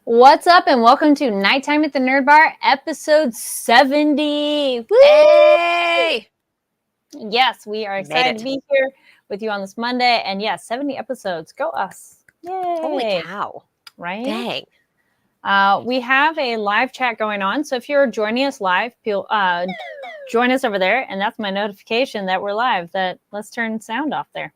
What's up, and welcome to Nighttime at the Nerd Bar, episode 70. Woo! Hey! Yes, we are excited to be here with you on this Monday. And yes, 70 episodes. Go us. Yay. Holy cow. Right? Dang. We have a live chat going on. So if you're joining us live, join us over there. And that's my notification that we're live. Let's turn sound off there.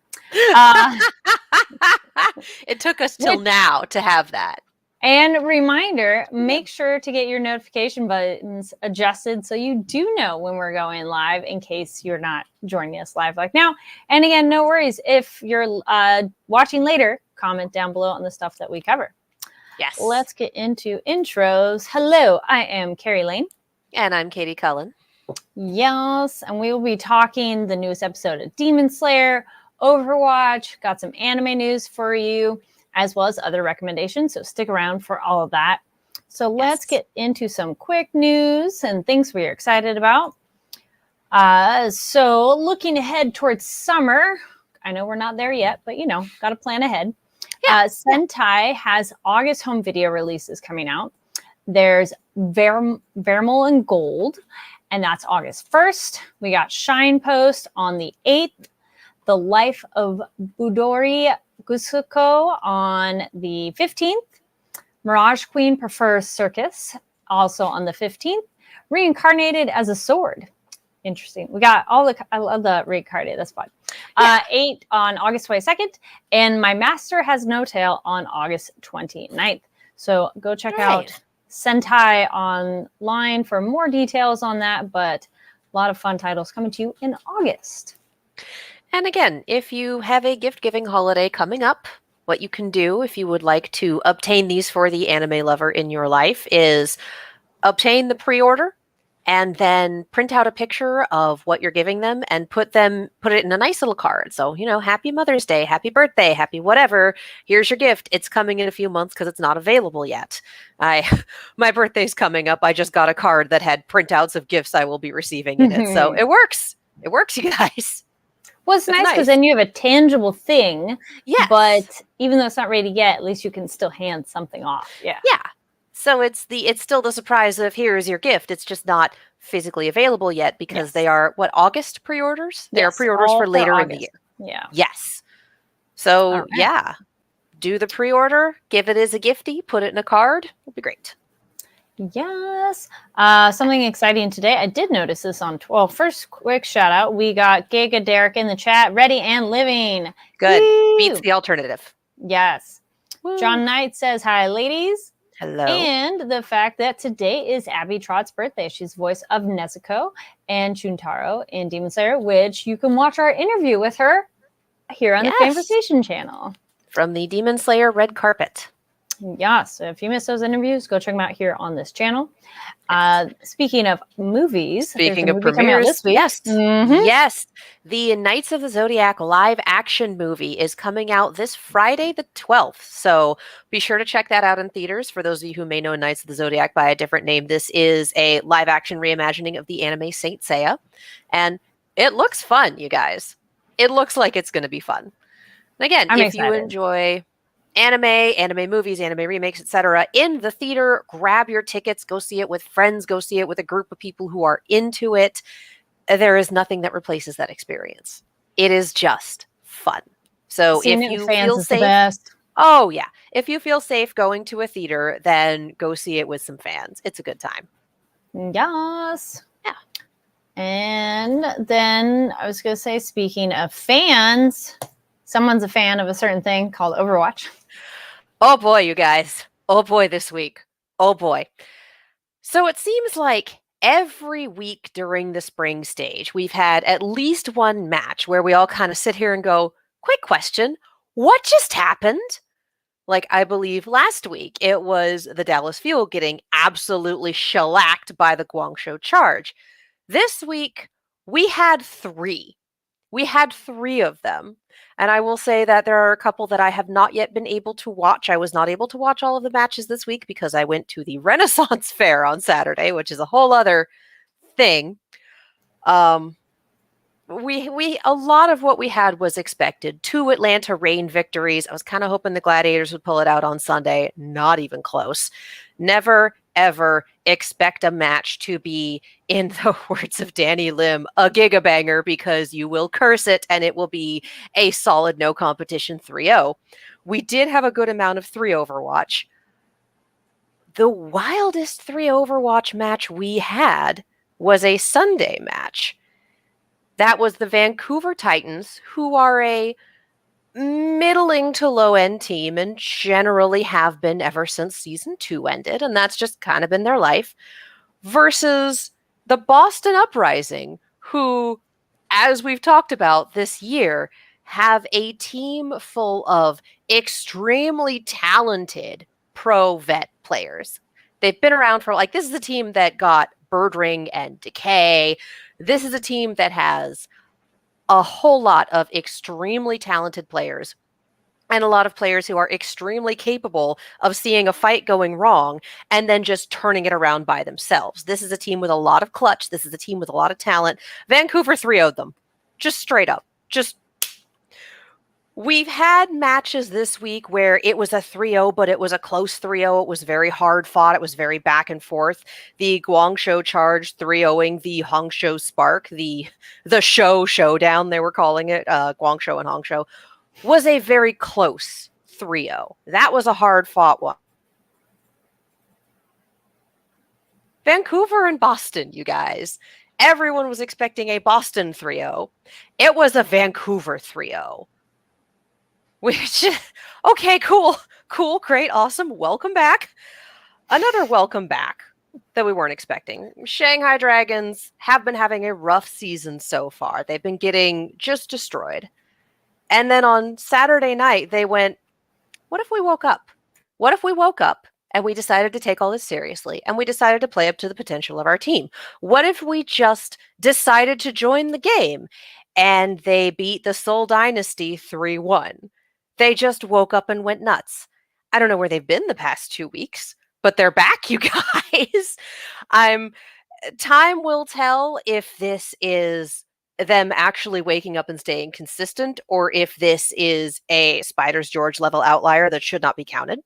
It took us till now to have that. And reminder, make sure to get your notification buttons adjusted so you do know when we're going live in case you're not joining us live like now. And again, no worries. If you're watching later, comment down below on the stuff that we cover. Yes. Let's get into intros. Hello, I am Carrie Lane. And I'm Katie Cullen. Yes, and we will be talking the newest episode of Demon Slayer, Overwatch, got some anime news for you, as well as other recommendations. So stick around for all of that. So let's get into some quick news and things we're excited about. So looking ahead towards summer, I know we're not there yet, but got to plan ahead. Yeah. Sentai has August home video releases coming out. There's Vermeil and Gold, and that's August 1st. We got Shine Post on the 8th. The Life of Budori Gusuko on the 15th. Mirage Queen Prefers Circus, also on the 15th. Reincarnated as a Sword. Interesting. We got I love the reincarnated. That's fun. Yeah. 8 on August 22nd. And My Master Has No Tail on August 29th. So go check out Sentai online for more details on that. But a lot of fun titles coming to you in August. And again, if you have a gift-giving holiday coming up, what you can do if you would like to obtain these for the anime lover in your life is obtain the pre-order and then print out a picture of what you're giving them and put it in a nice little card. So, happy Mother's Day, happy birthday, happy whatever. Here's your gift. It's coming in a few months because it's not available yet. My birthday's coming up. I just got a card that had printouts of gifts I will be receiving in it. So it works. It works, you guys. Well, it's nice because then you have a tangible thing. Yeah. But even though it's not ready yet, at least you can still hand something off. Yeah. Yeah. So it's still the surprise of here's your gift. It's just not physically available yet because they are August pre-orders? They are pre-orders for later in the year. Yeah. Yes. So do the pre-order, give it as a giftie, put it in a card. It'll be great. Yes. Something exciting today. I did notice this first quick shout out. We got Giga Derek in the chat, ready and living. Good. Woo! Beats the alternative. Yes. Woo. John Knight says, hi, ladies. Hello. And the fact that today is Abby Trott's birthday. She's voice of Nezuko and Chuntaro in Demon Slayer, which you can watch our interview with her here on the Conversation channel. From the Demon Slayer red carpet. Yeah, so if you missed those interviews, go check them out here on this channel. Speaking of movies, speaking of premieres, this week. Yes, the Knights of the Zodiac live action movie is coming out this Friday the 12th. So be sure to check that out in theaters. For those of you who may know Knights of the Zodiac by a different name, this is a live action reimagining of the anime Saint Seiya, and it looks fun, you guys. It looks like it's going to be fun. And again, if you enjoy anime movies, anime remakes, etc. in the theater, grab your tickets, go see it with friends, go see it with a group of people who are into it. There is nothing that replaces that experience. It is just fun. So if you feel safe, if you feel safe going to a theater, then go see it with some fans. It's a good time. Yes. Yeah. And then I was going to say, speaking of fans, someone's a fan of a certain thing called Overwatch. Oh boy, you guys. Oh boy, this week. Oh boy. So it seems like every week during the spring stage, we've had at least one match where we all kind of sit here and go, quick question, what just happened? Like, I believe last week it was the Dallas Fuel getting absolutely shellacked by the Guangzhou Charge. This week, we had 3. We had 3 of them. And I will say that there are a couple that I have not yet been able to watch. I was not able to watch all of the matches this week because I went to the Renaissance Fair on Saturday, which is a whole other thing. we a lot of what we had was expected. 2 Atlanta Reign victories. I was kind of hoping the Gladiators would pull it out on Sunday. Not even close. Never ever expect a match to be, in the words of Danny Lim, a gigabanger, because you will curse it and it will be a solid no competition 3-0. We did have a good amount of 3 Overwatch. The wildest 3 Overwatch match we had was a Sunday match. That was the Vancouver Titans, who are a middling to low end team and generally have been ever since season 2 ended. And that's just kind of been their life, versus the Boston Uprising, who, as we've talked about this year, have a team full of extremely talented pro vet players. They've been around for, like, this is a team that got Birdring and Decay. This is a team that has a whole lot of extremely talented players and a lot of players who are extremely capable of seeing a fight going wrong and then just turning it around by themselves. This is a team with a lot of clutch. This is a team with a lot of talent. Vancouver 3-0'd them. Just straight up. We've had matches this week where it was a 3-0, but it was a close 3-0. It was very hard fought. It was very back and forth. The Guangzhou Charge 3-0ing the Hangzhou Spark, the showdown, they were calling it, Guangzhou and Hangzhou, was a very close 3-0. That was a hard fought one. Vancouver and Boston, you guys. Everyone was expecting a Boston 3-0. It was a Vancouver 3-0. Which, okay, cool, great, awesome, welcome back. Another welcome back that we weren't expecting. Shanghai Dragons have been having a rough season so far. They've been getting just destroyed. And then on Saturday night, they went, what if we woke up? What if we woke up and we decided to take all this seriously and we decided to play up to the potential of our team? What if we just decided to join the game? And they beat the Seoul Dynasty 3-1. They just woke up and went nuts. I don't know where they've been the past 2 weeks, but they're back, you guys. Time will tell if this is them actually waking up and staying consistent, or if this is a Spiders George level outlier that should not be counted.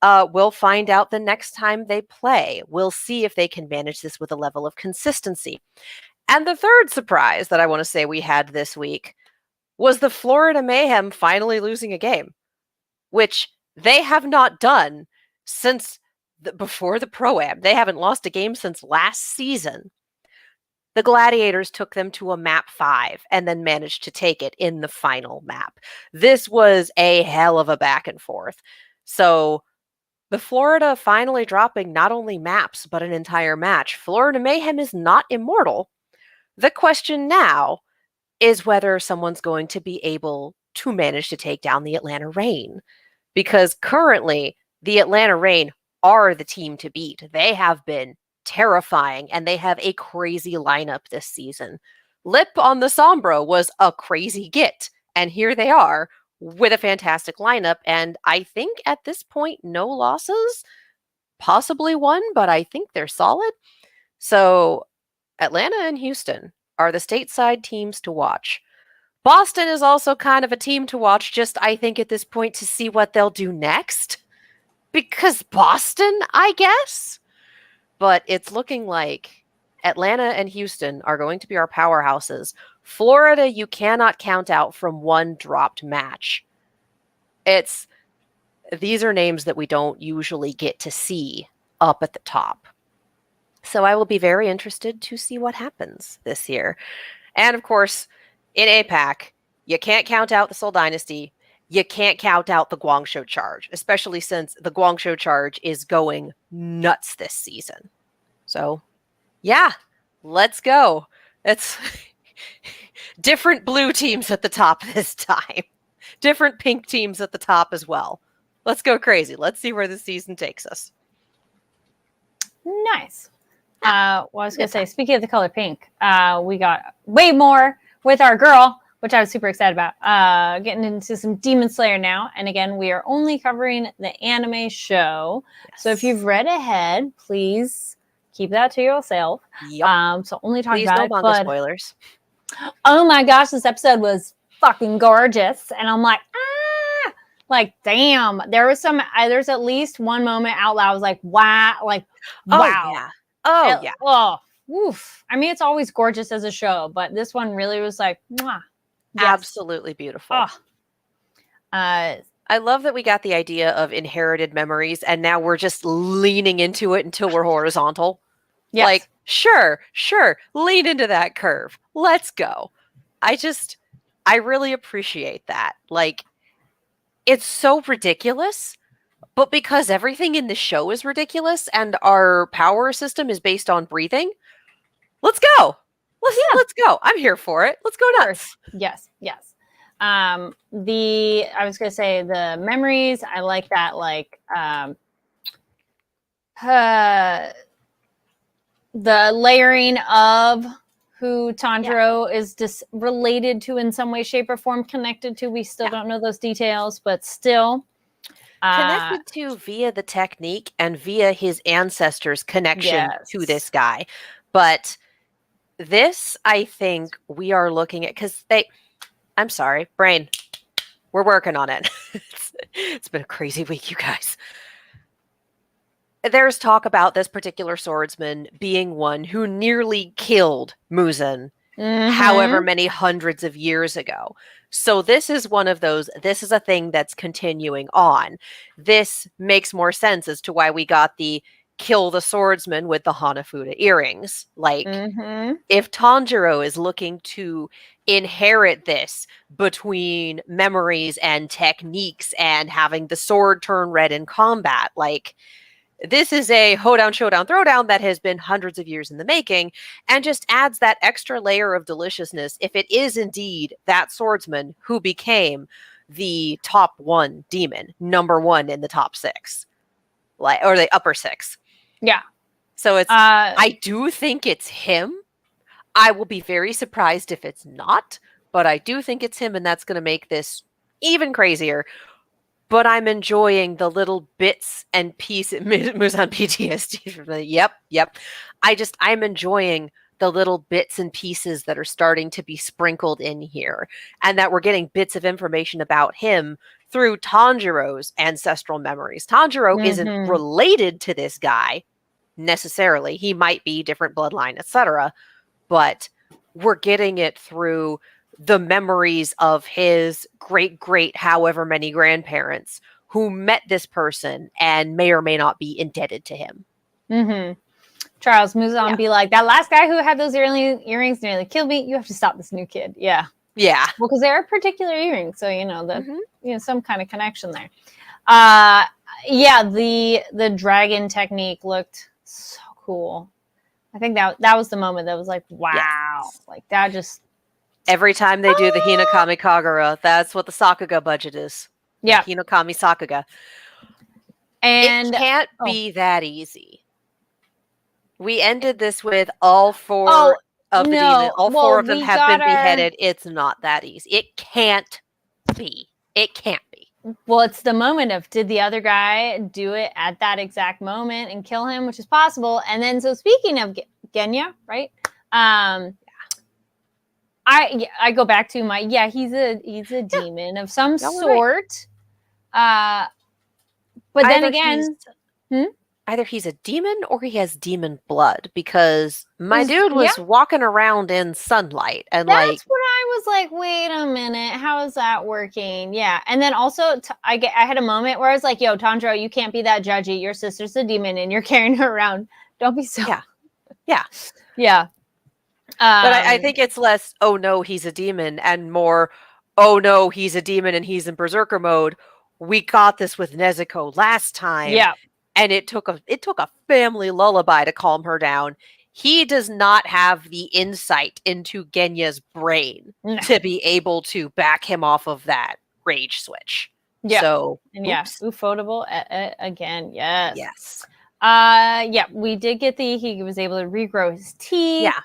We'll find out the next time they play. We'll see if they can manage this with a level of consistency. And the third surprise that I want to say we had this week was the Florida Mayhem finally losing a game, which they have not done since before the Pro-Am. They haven't lost a game since last season. The Gladiators took them to a map 5 and then managed to take it in the final map. This was a hell of a back and forth. So the Florida finally dropping not only maps, but an entire match. Florida Mayhem is not immortal. The question now is whether someone's going to be able to manage to take down the Atlanta Reign. Because currently, the Atlanta Reign are the team to beat. They have been terrifying, and they have a crazy lineup this season. Lip on the Sombra was a crazy get, and here they are with a fantastic lineup, and I think at this point, no losses. Possibly one, but I think they're solid. So, Atlanta and Houston are the stateside teams to watch. Boston is also kind of a team to watch, just I think at this point to see what they'll do next. Because Boston, I guess? But it's looking like Atlanta and Houston are going to be our powerhouses. Florida, you cannot count out from one dropped match. These are names that we don't usually get to see up at the top. So I will be very interested to see what happens this year. And of course, in APAC, you can't count out the Seoul Dynasty. You can't count out the Guangzhou Charge, especially since the Guangzhou Charge is going nuts this season. So, yeah, let's go. It's different blue teams at the top this time. Different pink teams at the top as well. Let's go crazy. Let's see where the season takes us. Nice. Well, I was going to say, speaking of the color pink, we got way more with our girl, which I was super excited about. Getting into some Demon Slayer now. And again, we are only covering the anime show. Yes. So if you've read ahead, please keep that to yourself. Yep. So only talk please about no it. Manga spoilers. Oh my gosh, this episode was fucking gorgeous. And I'm like, damn. There was there's at least one moment out loud I was like, wow, Oh wow. yeah. Oh It- yeah. oh, oof. I mean, it's always gorgeous as a show, but this one really was like, mwah. Yes. Absolutely beautiful. Oh. I love that we got the idea of inherited memories and now we're just leaning into it until we're horizontal. Yes. Like, sure, lean into that curve. Let's go. I really appreciate that. Like, it's so ridiculous, but because everything in the show is ridiculous and our power system is based on breathing, let's go. Let's go. I'm here for it. Let's go nuts. Yes. I was gonna say the memories. I like that. Like the layering of who Tanjiro is just related to in some way, shape, or form, connected to. We still don't know those details, but still connected to via the technique and via his ancestors' connection to this guy. But this, I think, we are looking at because I'm sorry, brain. We're working on it. It's been a crazy week, you guys. There's talk about this particular swordsman being one who nearly killed Muzan however many hundreds of years ago. So this is one of those, this is a thing that's continuing on. This makes more sense as to why we got the kill the swordsman with the Hanafuda earrings. Like, if Tanjiro is looking to inherit this between memories and techniques and having the sword turn red in combat, like, this is a hoedown, showdown, throwdown that has been hundreds of years in the making and just adds that extra layer of deliciousness if it is indeed that swordsman who became the top one demon, number one in the top six, like, or the upper six. Yeah. So it's, I do think it's him. I will be very surprised if it's not, but I do think it's him, and that's going to make this even crazier. But I'm enjoying the little bits and pieces. Muzan PTSD. Yep. I'm enjoying the little bits and pieces that are starting to be sprinkled in here, and that we're getting bits of information about him through Tanjiro's ancestral memories. Tanjiro isn't related to this guy necessarily. He might be different bloodline, etc. But we're getting it through the memories of his great however many grandparents who met this person and may or may not be indebted to him. Charles Muzan be like, that last guy who had those earrings nearly killed me. You have to stop this new kid. Yeah. Well, because they're particular earrings, so some kind of connection there. The dragon technique looked so cool. I think that was the moment that was like, wow, like that just. Every time they do the Hinokami Kagura, that's what the Sakuga budget is. Yeah. Hinokami Sakuga. And it can't be that easy. We ended this with all four of the demons. All four of them have been beheaded. It's not that easy. It can't be. Well, it's the moment of, did the other guy do it at that exact moment and kill him, which is possible. And then, so speaking of Genya, right? I go back to he's a demon of some sort. But then again, either he's a demon or he has demon blood, because my dude was walking around in sunlight, and that's what I was like, wait a minute, how is that working? Yeah. And then also I had a moment where I was like, yo, Tanjiro, you can't be that judgy. Your sister's a demon and you're carrying her around. Don't be so. Yeah. But I think it's less, oh no, he's a demon, and more, oh no, he's a demon and he's in berserker mode. We got this with Nezuko last time. Yeah. And it took a family lullaby to calm her down. He does not have the insight into Genya's brain to be able to back him off of that rage switch. Yeah. So, Ufotable again. Yes. Yes. We did get he was able to regrow his teeth. Yeah.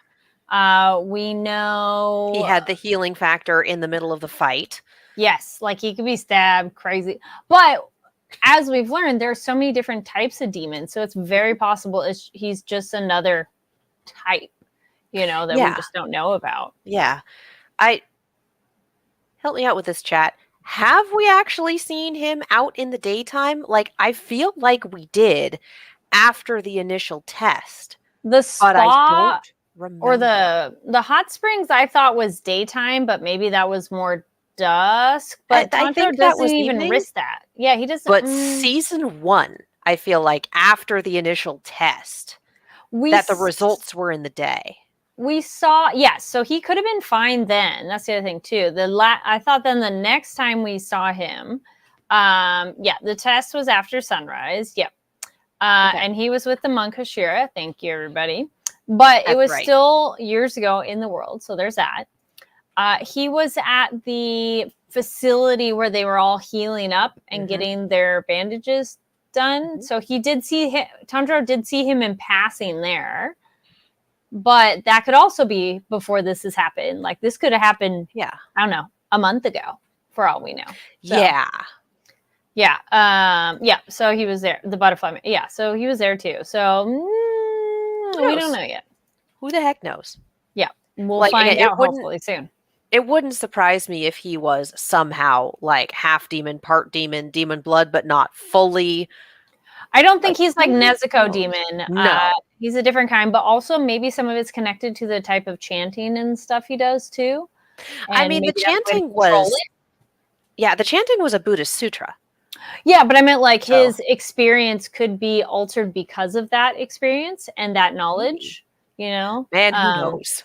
We know he had the healing factor in the middle of the fight. Yes, like he could be stabbed, crazy. But as we've learned, there are so many different types of demons, so it's very possible he's just another type. that we Yeah. just don't know about. Yeah. Help me out with this, chat. Have we actually seen him out in the daytime? Like, I feel like we did after the initial test, The but I spa don't remember. or the hot springs I thought was daytime, but maybe that was more dusk. But I Tanjiro think that was doesn't even evening. risk that. Yeah, he doesn't. But season 1, I feel like after the initial test, that the results were in the day. We saw, yes. So he could have been fine then. That's the other thing too. I thought then the next time we saw him, the test was after sunrise. Yep. And he was with the monk Hashira. Thank you, everybody. But it was still years ago in the world. So there's that. He was at the facility where they were all healing up and getting their bandages done. So he did see him. Tanjiro did see him in passing there. But that could also be before this has happened. Like this could have happened, I don't know, a month ago, for all we know. So, yeah. So he was there. The butterfly. Yeah. So he was there too. So we don't know yet. Who the heck knows? Yeah. We'll find out hopefully soon. It wouldn't surprise me if he was somehow like half demon, part demon, demon blood, but not fully. I don't think he's like Nezuko demon. No. He's a different kind, but also maybe some of it's connected to the type of chanting and stuff he does too. I mean, the chanting was... Yeah, the chanting was a Buddhist sutra. Yeah, but I meant like his experience could be altered because of that experience and that knowledge, Man, who knows?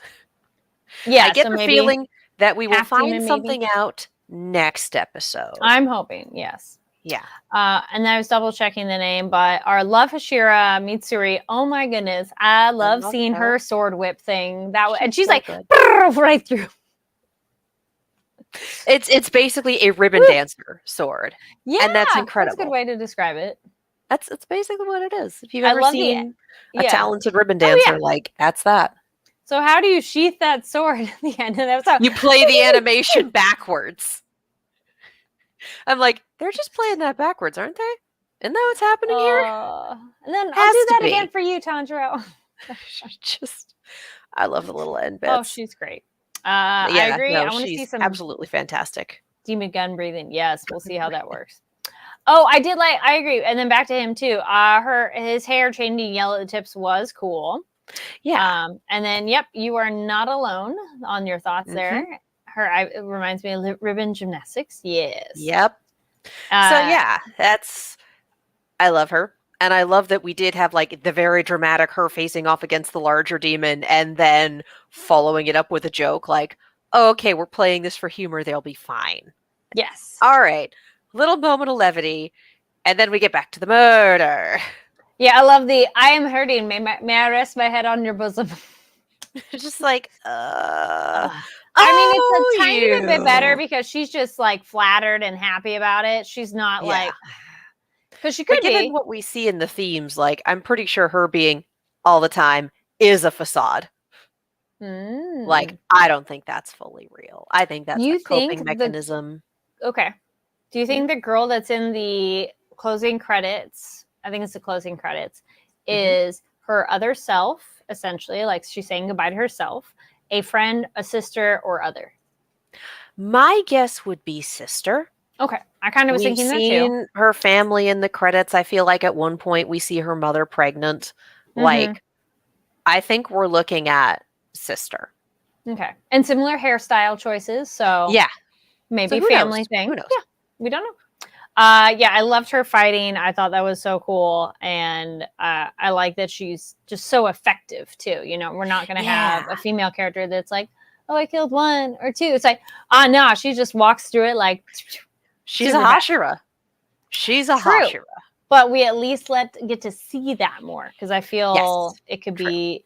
Yeah, I get the feeling that we will find something out next episode. I'm hoping, yes. Yeah. And then I was double checking the name, but our love Hashira Mitsuri. Oh my goodness, I love seeing her sword whip thing. And she's so like right through. It's basically a ribbon dancer sword. Yeah, and that's incredible. That's a good way to describe it. It's basically what it is. If you've ever seen a talented ribbon dancer, that's that. So how do you sheath that sword at the end of the episode? You play the animation backwards. I'm like, they're just playing that backwards, aren't they? Isn't that what's happening here? And then I'll do that again for you, Tanjiro. I love the little end bits. Oh, she's great. I agree. I want to see some absolutely fantastic. Demon gun breathing. Yes, we'll see how that works. Oh, I agree. And then back to him too. His hair changing yellow at the tips was cool. Yeah. And then, you are not alone on your thoughts there. It reminds me of ribbon gymnastics. Yes. Yep. I love her. And I love that we did have like the very dramatic her facing off against the larger demon and then following it up with a joke like, oh, okay, we're playing this for humor. They'll be fine. Yes. All right. Little moment of levity. And then we get back to the murder. Yeah, I love I am hurting. May I rest my head on your bosom? Just like, I mean, it's a tiny bit better because she's just like flattered and happy about it. She's not like, because she could be. Given what we see in the themes, like, I'm pretty sure her being all the time is a facade. Like, I don't think that's fully real. I think that's a coping mechanism. Okay. Do you think the girl that's in the closing credits, I think it's the closing credits, is her other self, essentially, like she's saying goodbye to herself, a friend, a sister, or other? My guess would be sister. Okay. I kind of was thinking that too. We've seen her family in the credits. I feel like at one point we see her mother pregnant. Like, I think we're looking at sister. Okay. And similar hairstyle choices. So maybe family thing. Who knows? Yeah. We don't know. I loved her fighting. I thought that was so cool. And I like that she's just so effective too. We're not going to have a female character that's like, oh, I killed one or two. It's like, no, she just walks through it like. She's a Hashira. She's a Hashira. But we at least get to see that more because I feel it could be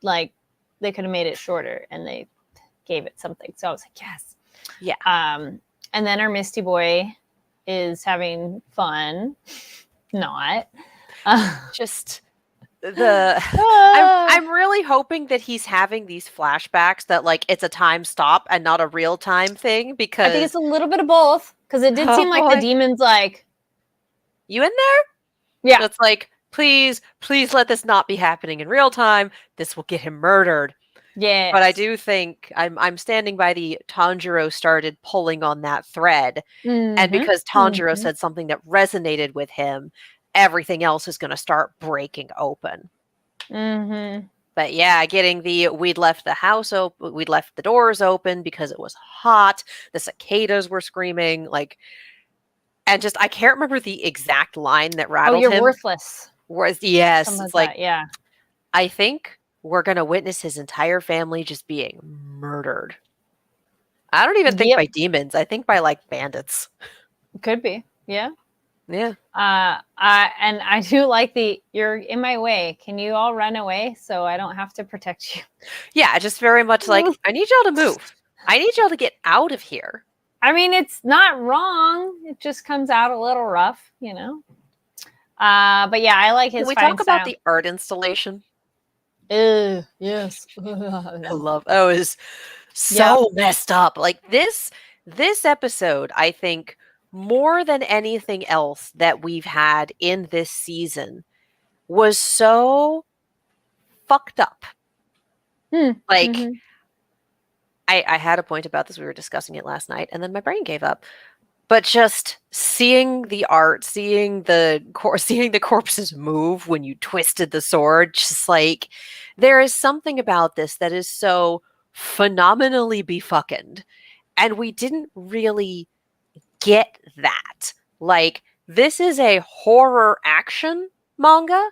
like they could have made it shorter and they gave it something. So I was like, yes. Yeah. And then our Misty Boy is having fun. Not. Just I'm really hoping that he's having these flashbacks that like it's a time stop and not a real time thing because I think it's a little bit of both because it did seem like the demon's like, you in there? Yeah. So it's like, please let this not be happening in real time. This will get him murdered. Yes. But I do think I'm standing by the Tanjiro started pulling on that thread. And Mhm, because Tanjiro mhm. said something that resonated with him, everything else is going to start breaking open. Mhm. But yeah, getting we'd left the house open, we'd left the doors open because it was hot. The cicadas were screaming, like, and just I can't remember the exact line that Oh, rattled you're him. worthless. Was yes, Something it's like like that, yeah. I think we're gonna witness his entire family just being murdered. I don't even think Yep, by demons. I think by like bandits. could be. Yeah. Yeah. And I do like you're in my way. Can you all run away so I don't have to protect you? Yeah, just very much like I need y'all to move. I need y'all to get out of here. I mean, it's not wrong. It just comes out a little rough, you know. But yeah, I like Can his we fighting talk about style. the art installation? Yes. I love oh is Yeah. so messed up. Like this episode, I think more than anything else that we've had in this season was so fucked up. Hmm. Like Mm-hmm. I had a point about this. We were discussing it last night, and then my brain gave up. But just seeing the art, seeing the corpses move when you twisted the sword, just like there is something about this that is so phenomenally befuckened, and we didn't really get that. Like this is a horror action manga,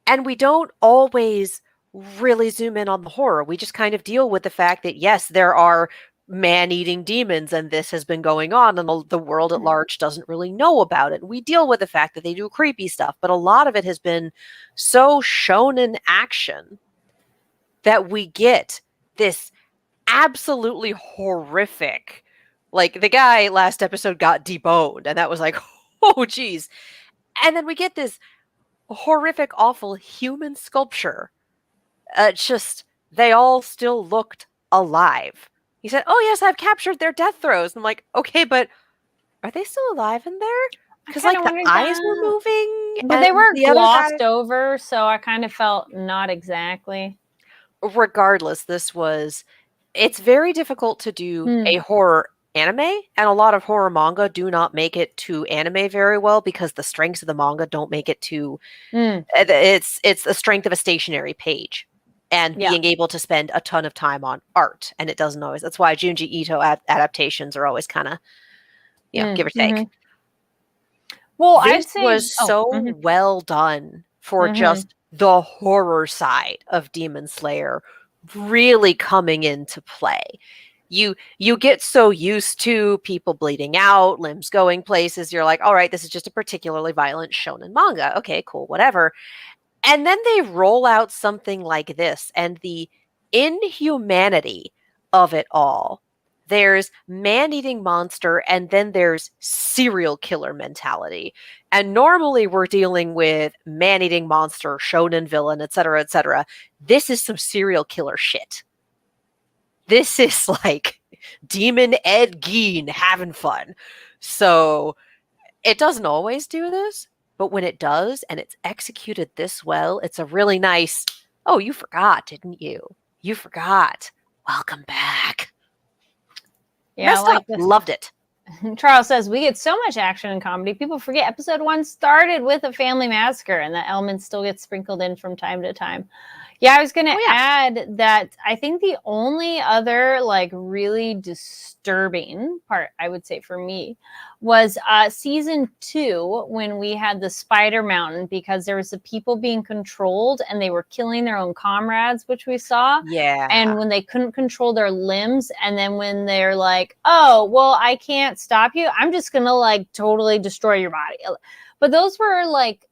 and we don't always really zoom in on the horror. We just kind of deal with the fact that yes, there are man-eating demons and this has been going on and the world at large doesn't really know about it. We deal with the fact that they do creepy stuff, but a lot of it has been so shonen action that we get this absolutely horrific, like the guy last episode got deboned and that was like oh geez, and then we get this horrific awful human sculpture. Just they all still looked alive. He said, "Oh yes, I've captured their death throes." I'm like, "Okay, but are they still alive in there?" I Because kind like of the wondered eyes were that. moving, But they and were the other guy. glossed over, so I kind of felt not exactly. Regardless, this was. It's very difficult to do Hmm. a horror anime, and a lot of horror manga do not make it to anime very well because the strengths of the manga don't make it to Mm. it's the strength of a stationary page and Yeah. being able to spend a ton of time on art, and it doesn't always. That's why Junji Ito adaptations are always kind of Mm. give or Hmm. take. Well, This I'd say. was Oh. so Hmm. well done for Hmm. just the horror side of Demon Slayer really coming into play. You get so used to people bleeding out, limbs going places, you're like, all right, this is just a particularly violent shonen manga. Okay, cool, whatever. And then they roll out something like this and the inhumanity of it all. There's man-eating monster and then there's serial killer mentality. And normally we're dealing with man-eating monster, shonen villain, etc., etc. This is some serial killer shit. This is like Demon Ed Gein having fun. So it doesn't always do this, but when it does and it's executed this well, it's a really nice, oh, you forgot, didn't you? You forgot. Welcome back. Yeah, I Messed like up. this. Loved it. Charles says we get so much action and comedy. People forget episode 1 started with a family massacre, and that element still gets sprinkled in from time to time. Yeah, I was going to add that I think the only other like really disturbing part, I would say for me, was season 2 when we had the Spider Mountain, because there was the people being controlled and they were killing their own comrades, which we saw. Yeah. And when they couldn't control their limbs, and then when they're like, oh, well, I can't stop you, I'm just going to like totally destroy your body. But those were like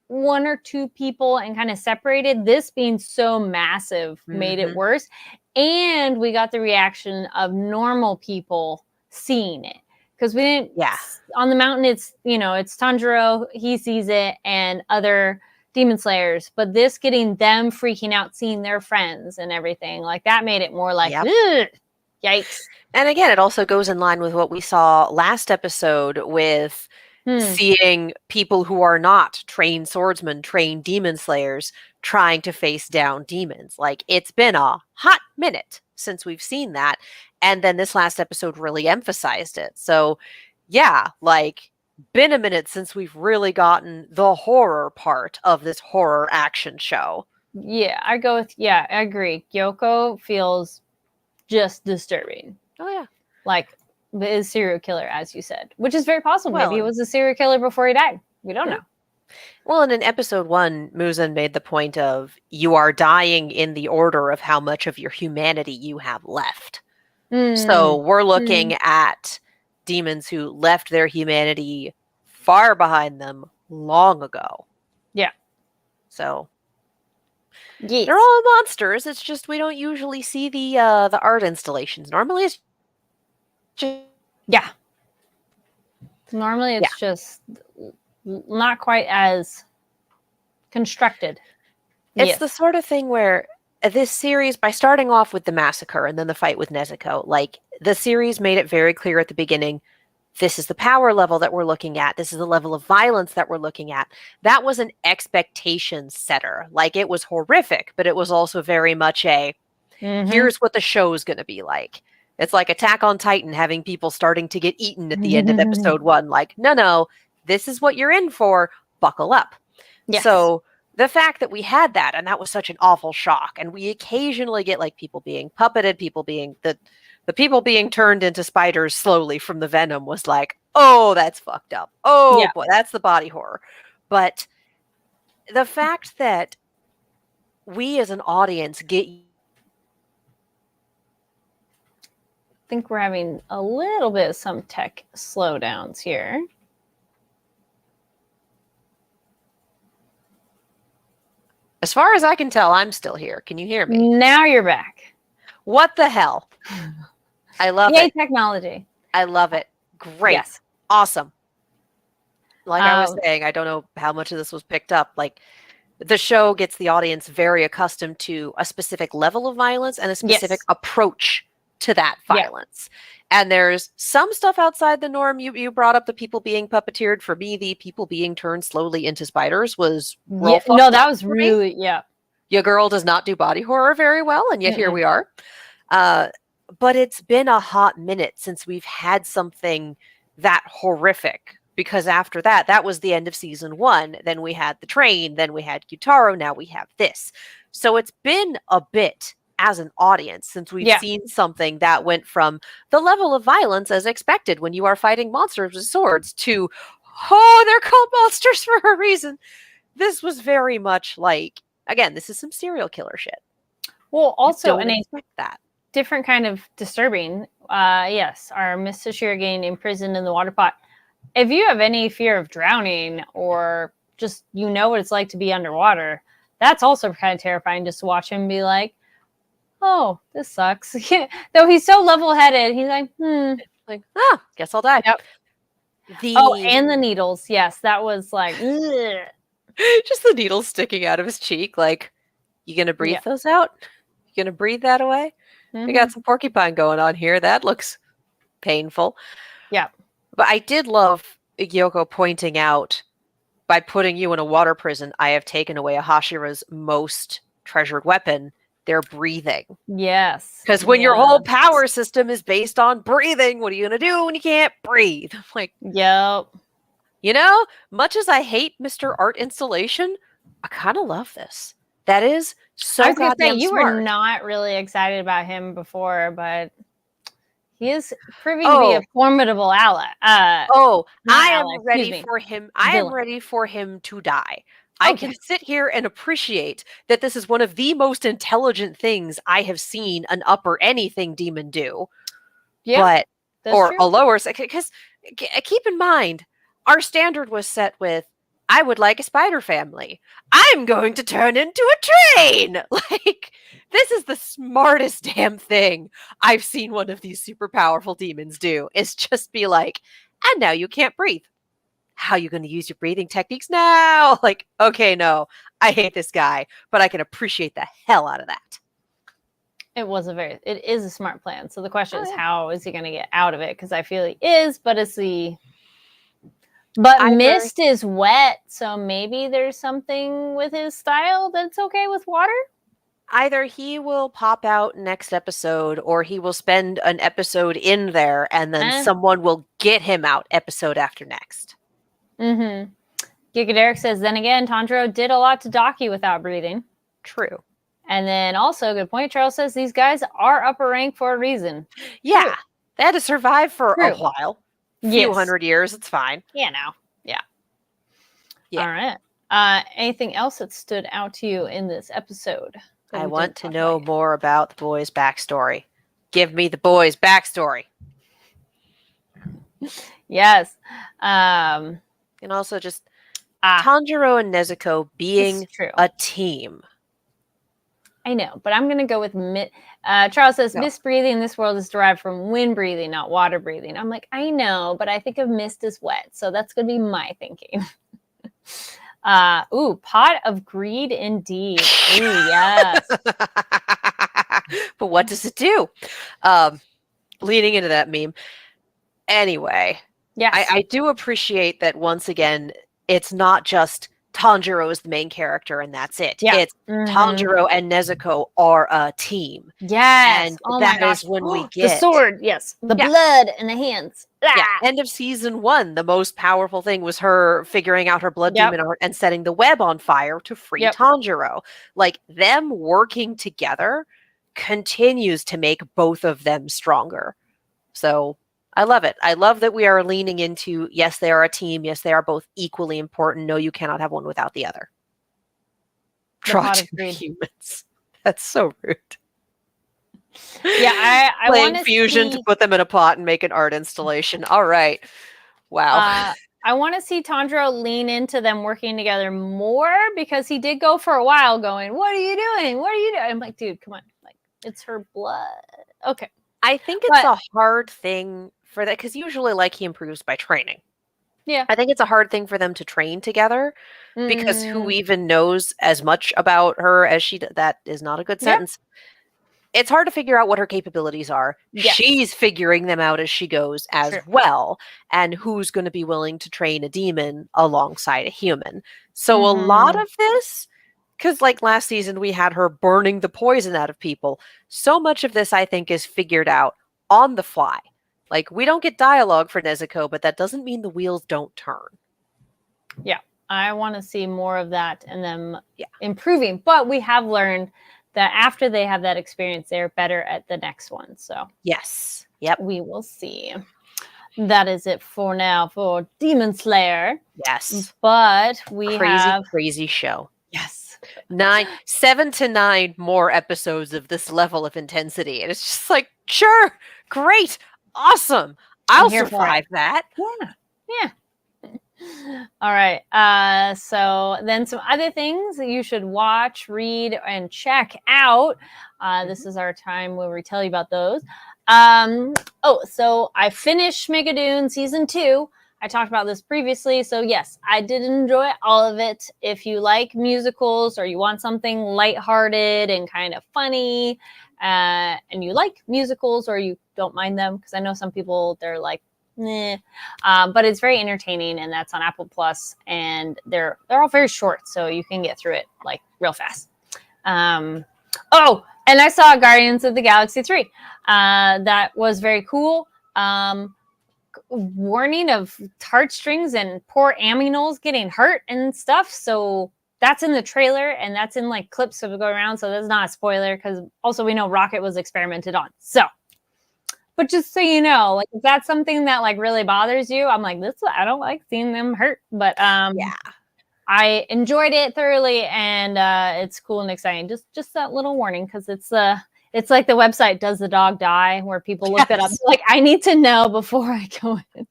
1 or 2 people and kind of separated. This being so massive made it worse. And we got the reaction of normal people seeing it, because we didn't. Yeah. On the mountain, it's it's Tanjiro, he sees it, and other demon slayers, but this getting them freaking out, seeing their friends and everything like that, made it more like, yikes. And again, it also goes in line with what we saw last episode with seeing people who are not trained swordsmen, trained demon slayers, trying to face down demons. Like, it's been a hot minute since we've seen that. And then this last episode really emphasized it. So, yeah, like, been a minute since we've really gotten the horror part of this horror action show. Yeah, I agree. Gyoko feels just disturbing. Oh, yeah. Like, the serial killer, as you said, which is very possible. Well, Maybe he was a serial killer before he died. We don't know. Well, and in episode 1, Muzan made the point of, you are dying in the order of how much of your humanity you have left. So we're looking at demons who left their humanity far behind them long ago. Yeah. So yes. they're all monsters. It's just we don't usually see the art installations. Normally it's just Normally it's just not quite as constructed. It's the sort of thing where this series, by starting off with the massacre and then the fight with Nezuko, like, the series made it very clear at the beginning, this is the power level that we're looking at. This is the level of violence that we're looking at. That was an expectation setter. Like, it was horrific, but it was also very much a, here's what the show is going to be like. It's like Attack on Titan having people starting to get eaten at the end of episode 1. Like, no, this is what you're in for. Buckle up. Yes. So the fact that we had that, and that was such an awful shock, and we occasionally get like people being puppeted, people being the people being turned into spiders slowly from the venom, was like, oh, that's fucked up. Oh boy, that's the body horror. But the fact that we as an audience get, I think we're having a little bit of some tech slowdowns here. as far as I can tell, I'm still here. Can you hear me? Now you're back. What the hell? I love Yay, it. technology. I love it. Great. Yes. Awesome. Like I was saying, I don't know how much of this was picked up. Like, the show gets the audience very accustomed to a specific level of violence and a specific approach to that violence. And there's some stuff outside the norm. You brought up the people being puppeteered. For me, the people being turned slowly into spiders was no, that was really Your girl does not do body horror very well, and yet here we are. But it's been a hot minute since we've had something that horrific, because after that was the end of season 1. Then we had the train, then we had Gyutaro, now we have this. So it's been a bit as an audience since we've seen something that went from the level of violence as expected when you are fighting monsters with swords to, oh, they're called monsters for a reason. This was very much like, again, this is some serial killer shit. Well, also, and expect that. Different kind of disturbing. Yes, our Miss Sashira getting imprisoned in the water pot. If you have any fear of drowning, or just what it's like to be underwater, that's also kind of terrifying, just to watch him be like, oh, this sucks. Though he's so level-headed, he's like, guess I'll die. Yep. And the needles. Yes, that was like, just the needles sticking out of his cheek. Like, you gonna breathe those out? You gonna breathe that away? We got some porcupine going on here. That looks painful. Yeah. But I did love Gyoko pointing out, by putting you in a water prison, I have taken away Hashira's most treasured weapon, their breathing. Yes. Because when your whole power system is based on breathing, what are you going to do when you can't breathe? Like, yep. Much as I hate Mr. Art Installation, I kind of love this. That is so I was gonna say, you smart. were not really excited about him before, but he is proving to be a formidable ally. I am ready for him. I am ready for him to die. I can sit here and appreciate that this is one of the most intelligent things I have seen an upper anything demon do. Yeah, or a lower, because keep in mind, our standard was set with, I would like a spider family. I'm going to turn into a train. Like, this is the smartest damn thing I've seen one of these super powerful demons do, is just be like, and now you can't breathe. How are you going to use your breathing techniques now? Like, okay, no, I hate this guy, but I can appreciate the hell out of that. It is a smart plan. So the question is, how is he going to get out of it? Because I feel he is, but it's the But Either Mist is wet, so maybe there's something with his style that's okay with water. either he will pop out next episode or he will spend an episode in there and then someone will get him out episode after next. Mm-hmm. Giga Derek says, then again, Tanjiro did a lot to Daki without breathing. True. And then also, good point, Charles says, these guys are upper rank for a reason. Yeah. True. They had to survive for a True. while. A few hundred years, it's fine. Yeah, no. Yeah. All right. Anything else that stood out to you in this episode? I want to know more about the boys' backstory. Give me the boys' backstory. Yes. And also just Tanjiro and Nezuko being a team. I know, but I'm going to go with Charles says, mist breathing in this world is derived from wind breathing, not water breathing. I'm like, I know, but I think of mist as wet. So that's going to be my thinking. Pot of greed indeed. Ooh, yes. But what does it do? Leading into that meme. Anyway, yes. I do appreciate that once again, it's not just Tanjiro is the main character and that's it. Yeah. It's Tanjiro and Nezuko are a team. Yes. And that is when we get the sword. Yes. The blood in the hands. Yeah. End of season 1. The most powerful thing was her figuring out her blood demon art and setting the web on fire to free Tanjiro. Like them working together continues to make both of them stronger. So I love it. I love that we are leaning into, yes, they are a team. Yes, they are both equally important. No, you cannot have one without the other. Trot humans. That's so rude. Yeah, I playing fusion to put them in a pot and make an art installation. All right. Wow. I want to see Tanjiro lean into them working together more because he did go for a while going, what are you doing? What are you doing? I'm like, dude, come on. Like, it's her blood. Okay. I think it's a hard thing for that because usually like he improves by training. Yeah. I think it's a hard thing for them to train together because who even knows as much about her as she that is not a good sentence. It's hard to figure out what her capabilities are. Yes. She's figuring them out as she goes as well. And who's going to be willing to train a demon alongside a human. So a lot of this, because like last season, we had her burning the poison out of people. So much of this, I think, is figured out on the fly. Like, we don't get dialogue for Nezuko, but that doesn't mean the wheels don't turn. Yeah, I want to see more of that and them improving. But we have learned that after they have that experience, they're better at the next one. So yes, yep, we will see. That is it for now for Demon Slayer. Yes, but we have crazy show. Yes, 7 to 9 more episodes of this level of intensity, and it's just like, sure, great, awesome, I'll survive that. Yeah. All right. So then some other things that you should watch, read, and check out. This is our time where we tell you about those. So I finished Megadoon season 2. I talked about this previously. So yes, I did enjoy all of it. If you like musicals or you want something lighthearted and kind of funny, and you like musicals or you don't mind them, because I know some people, they're like, but it's very entertaining, and that's on Apple Plus, and they're all very short, so you can get through it like real fast. And I saw Guardians of the Galaxy 3. That was very cool. Warning of heartstrings and poor Aminals getting hurt and stuff. So that's in the trailer, and that's in like clips that go around. So that's not a spoiler, because also we know Rocket was experimented on. So. But just so you know, like if that's something that like really bothers you, I'm like, I don't like seeing them hurt. But I enjoyed it thoroughly, and it's cool and exciting. Just that little warning, because it's like the website "Does the Dog Die?" where people look it up. Like, I need to know before I go in.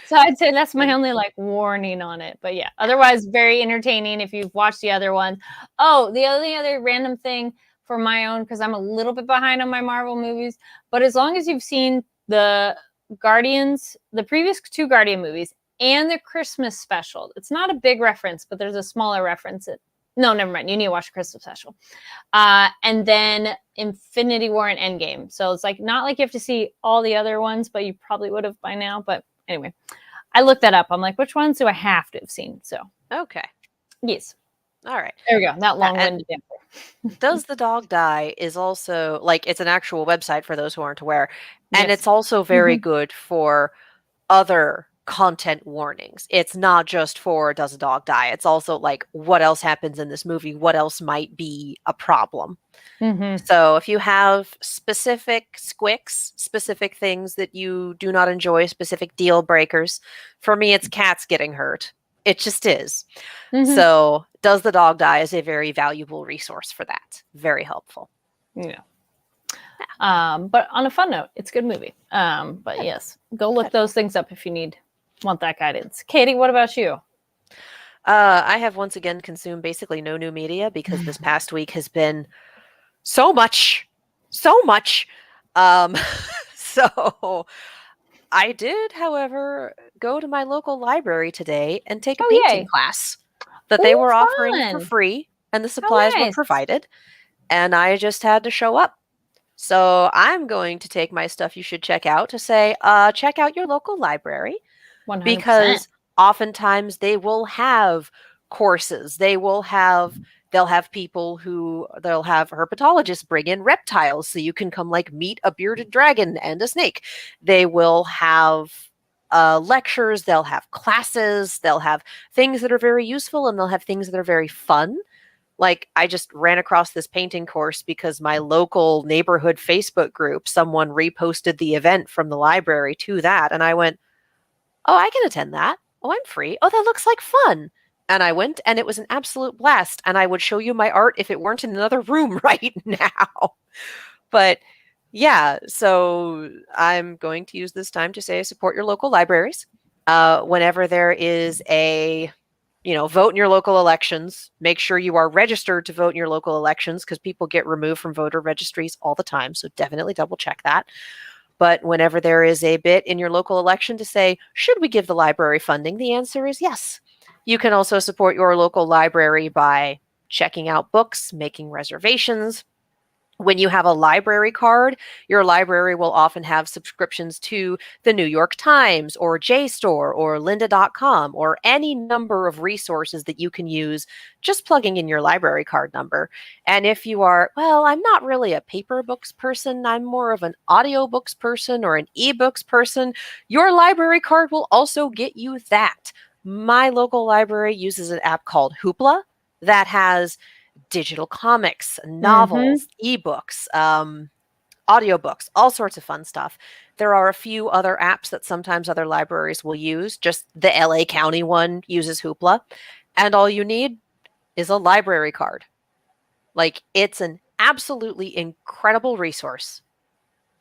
So I'd say that's my only like warning on it. But yeah, otherwise very entertaining if you've watched the other ones. Oh, the only other random thing for my own, because I'm a little bit behind on my Marvel movies, but as long as you've seen the Guardians, the previous 2 Guardian movies, and the Christmas special, it's not a big reference, but there's a smaller reference. No, never mind. You need to watch the Christmas special. And then Infinity War and Endgame. So it's like not like you have to see all the other ones, but you probably would have by now. But anyway, I looked that up. I'm like, which ones do I have to have seen? So Okay. yes, All right. there we go. That Yeah, and long-winded answer. Does the Dog Die is also like it's an actual website for those who aren't aware. And Yes. it's also very good for other content warnings. It's not just for does a dog die? It's also like what else happens in this movie? What else might be a problem? Mm-hmm. So if you have specific squicks, specific things that you do not enjoy, specific deal breakers, for me it's cats getting hurt. It just is. Mm-hmm. So Does the Dog Die is a very valuable resource for that. Very helpful. Yeah. But on a fun note, it's a good movie. But yes, go look those things up if you want that guidance. Katie, what about you? I have once again consumed basically no new media because this past week has been so much. So I did, however, go to my local library today and take a painting Yay. class that they were offering for Fun. free, and the supplies were Nice. provided, and I just had to show up. So I'm going to take my stuff you should check out to say, check out your local library 100%. because oftentimes they will have courses. They'll have people they'll have herpetologists bring in reptiles so you can come like meet a bearded dragon and a snake. They will have lectures, they'll have classes, they'll have things that are very useful, and they'll have things that are very fun. Like I just ran across this painting course because my local neighborhood Facebook group, someone reposted the event from the library to that. And I went, oh, I can attend that. Oh, I'm free. Oh, that looks like fun. And I went and it was an absolute blast. And I would show you my art if it weren't in another room right now. But yeah, so I'm going to use this time to say support your local libraries. Whenever there is a vote in your local elections. Make sure you are registered to vote in your local elections because people get removed from voter registries all the time. So definitely double check that. But whenever there is a bit in your local election to say, should we give the library funding? The answer is yes. You can also support your local library by checking out books, making reservations. When you have a library card, your library will often have subscriptions to the New York Times or JSTOR or lynda.com or any number of resources that you can use just plugging in your library card number. And if you are, well, I'm not really a paper books person, I'm more of an audiobooks person or an ebooks person, your library card will also get you that. My local library uses an app called Hoopla that has digital comics, novels, ebooks, audiobooks, all sorts of fun stuff. There are a few other apps that sometimes other libraries will use. Just the LA County one uses Hoopla. And all you need is a library card. Like, it's an absolutely incredible resource.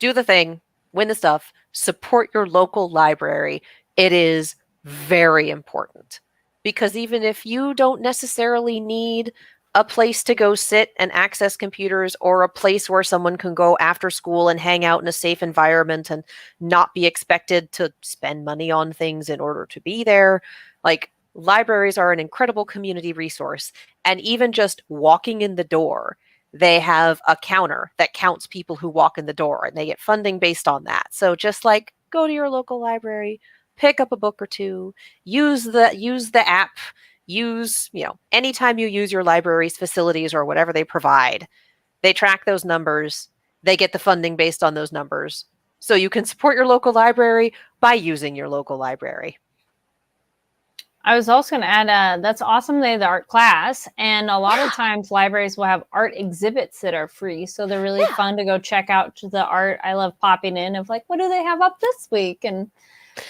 Do the thing, win the stuff, support your local library. It is very important. Because even if you don't necessarily need a place to go sit and access computers or a place where someone can go after school and hang out in a safe environment and not be expected to spend money on things in order to be there. Like, libraries are an incredible community resource. And even just walking in the door, they have a counter that counts people who walk in the door and they get funding based on that. So just like go to your local library, pick up a book or two, use the app, anytime you use your library's facilities or whatever they provide, they track those numbers, they get the funding based on those numbers. So you can support your local library by using your local library. I was also going to add, that's awesome they have the art class. And a lot of times libraries will have art exhibits that are free. So they're really fun to go check out the art. I love popping in of like, what do they have up this week? And,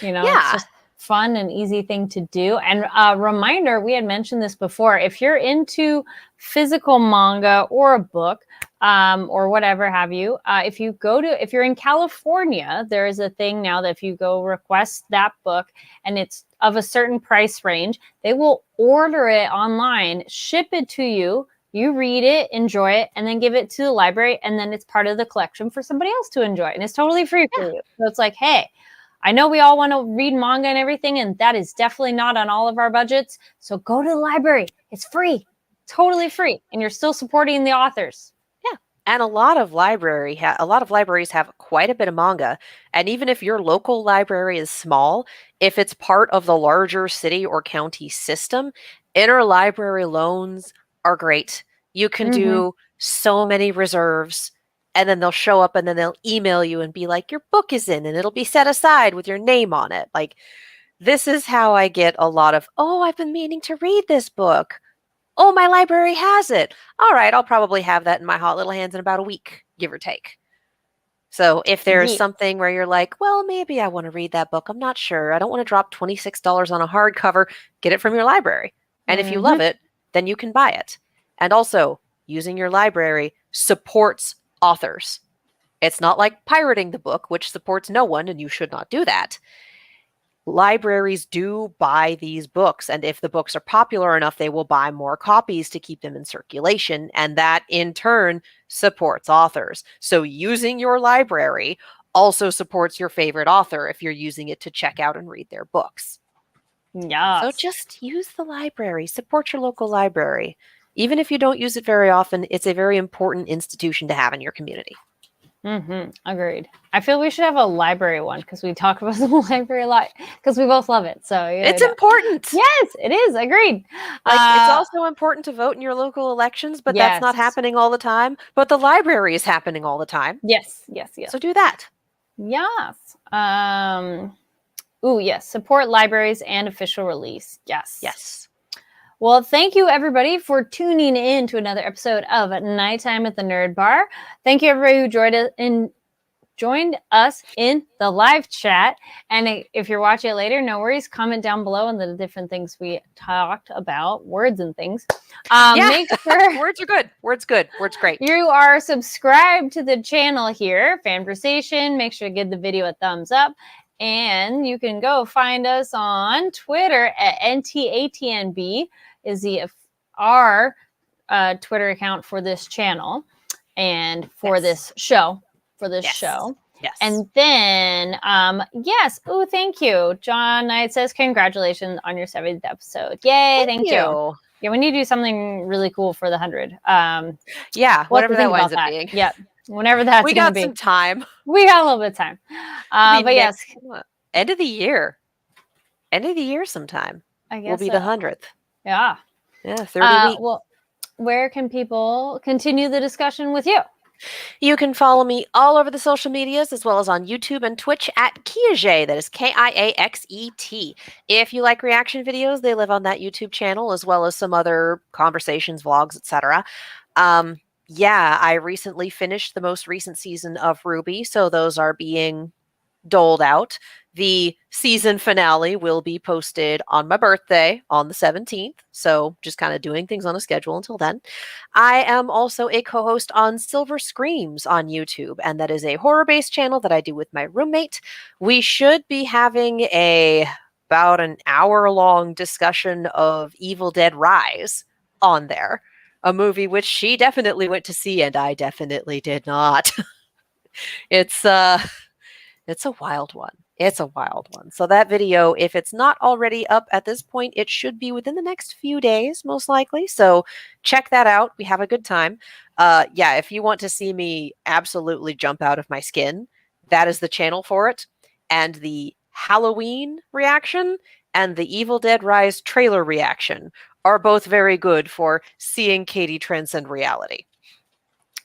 it's just fun and easy thing to do. And a reminder, we had mentioned this before, if you're into physical manga or a book, or whatever have you, if you're in California, there is a thing now that if you go request that book and it's of a certain price range, they will order it online, ship it to you, you read it, enjoy it, and then give it to the library, and then it's part of the collection for somebody else to enjoy, and it's totally free for you. So it's like, hey, I know we all want to read manga and everything, and that is definitely not on all of our budgets. So go to the library. It's free, totally free, and you're still supporting the authors. And a lot of libraries have quite a bit of manga. And even if your local library is small, if it's part of the larger city or county system, interlibrary loans are great. You can Mm-hmm. do so many reserves, and then they'll show up and then they'll email you and be like, your book is in, and it'll be set aside with your name on it. Like, this is how I get a lot of, oh, I've been meaning to read this book. Oh, my library has it. All right, I'll probably have that in my hot little hands in about a week, give or take. So if there's Yeah. something where you're like, well, maybe I want to read that book, I'm not sure. I don't want to drop $26 on a hardcover, get it from your library. And if you love it, then you can buy it. And also, using your library supports authors. It's not like pirating the book, which supports no one, and you should not do that. Libraries do buy these books, and if the books are popular enough, they will buy more copies to keep them in circulation, and that in turn supports authors. So using your library also supports your favorite author if you're using it to check out and read their books. Yes. So just use the library, support your local library. Even if you don't use it very often, it's a very important institution to have in your community. Agreed. I feel we should have a library one because we talk about the library a lot because we both love it. So it's important. Yes, it is. Agreed. It's also important to vote in your local elections, but that's not happening all the time. But the library is happening all the time. Yes. So do that. Yes. Yes. Support libraries and official release. Yes. Well, thank you, everybody, for tuning in to another episode of Nighttime at the Nerd Bar. Thank you, everybody who joined us in the live chat. And if you're watching it later, no worries. Comment down below on the different things we talked about, words and things. Make sure words are good. Words good. Words great. You are subscribed to the channel here, Fanversation. Make sure to give the video a thumbs up. And you can go find us on Twitter at NTATNB is our Twitter account for this channel and for this show. Yes. And then, yes. Oh, thank you. John Knight says, congratulations on your 70th episode. Yay. Thank you. Yeah, we need to do something really cool for the 100. Whatever that winds up being. Yep. Whenever that's we going to got be. some time. We got a little bit of time. But yes. End of the year. End of the year sometime. I guess will be the 100th. Yeah. Yeah, 30 weeks. Well, where can people continue the discussion with you? You can follow me all over the social medias, as well as on YouTube and Twitch at Kiaxet. That is Kiaxet. If you like reaction videos, they live on that YouTube channel, as well as some other conversations, vlogs, etc. I recently finished the most recent season of RWBY, so those are being doled out. The season finale will be posted on my birthday on the 17th. So just kind of doing things on a schedule until then. I am also a co-host on Silver Screams on YouTube, and that is a horror-based channel that I do with my roommate. We should be having about an hour-long discussion of Evil Dead Rise on there, a movie which she definitely went to see and I definitely did not. It's a wild one. It's a wild one. So that video, if it's not already up at this point, it should be within the next few days, most likely. So check that out. We have a good time. If you want to see me absolutely jump out of my skin, that is the channel for it. And the Halloween reaction and the Evil Dead Rise trailer reaction are both very good for seeing Katie transcend reality.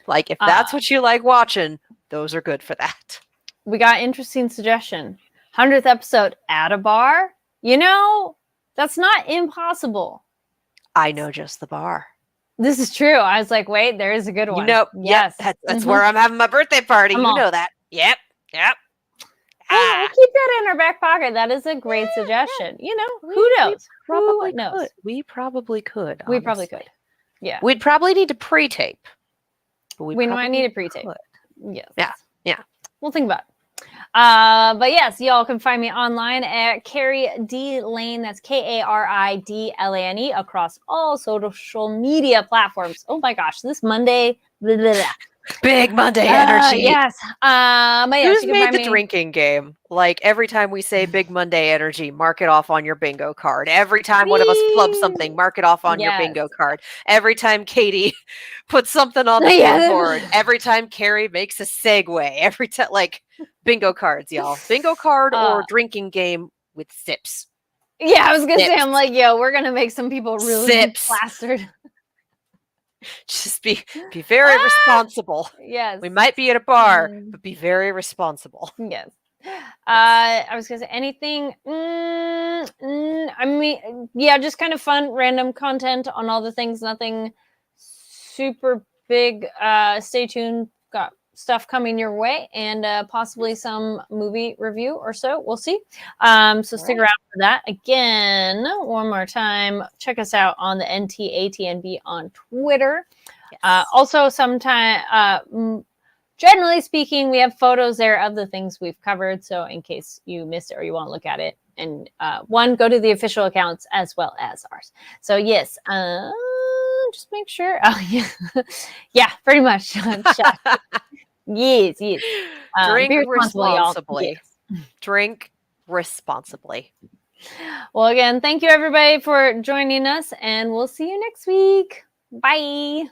Like, if that's what you like watching, those are good for that. We got interesting suggestion. 100th episode at a bar. That's not impossible. I know just the bar. This is true. I was like, wait, there is a good one. Yes. That's where I'm having my birthday party. Know that. Yep. We'll keep that in our back pocket. That is a great suggestion. Who knows? We probably could. We probably could. Yeah. We'd probably need to pre-tape. We might need a pre-tape. Yes. Yeah. We'll think about it. But yes, y'all can find me online at Carrie D Lane. That's KARIDLANE across all social media platforms. Oh my gosh, this Monday. Blah, blah, blah. Big Monday energy. Yes. But yes, Who's you can made find the me. drinking game? Like every time we say Big Monday energy, mark it off on your bingo card. Every time one of us flubs something, mark it off on your Yes. bingo card. Every time Katie puts something on the Yeah. board. Every time Carrie makes a segue. Every time, like bingo cards, y'all. Bingo card or drinking game with sips. Yeah, I was gonna say, Sips. I'm like, yo, we're gonna make some people really Sips. plastered. Just be very responsible. Yes. We might be at a bar, but be very responsible. Yes. I was gonna say anything. I mean, yeah, just kind of fun, random content on all the things. Nothing super big. Stay tuned. Got stuff coming your way, and possibly some movie review or so. We'll see. So stick around for that. Again, one more time. Check us out on the NTATNB on Twitter. Yes. Also, sometime. Generally speaking, we have photos there of the things we've covered. So in case you missed it or you want to look at it, and go to the official accounts as well as ours. So yes, just make sure. Oh yeah, yeah, pretty much. Yes. Drink Be responsible, y'all. responsibly. Yes. Drink responsibly. Well, again, thank you everybody for joining us, and we'll see you next week. Bye.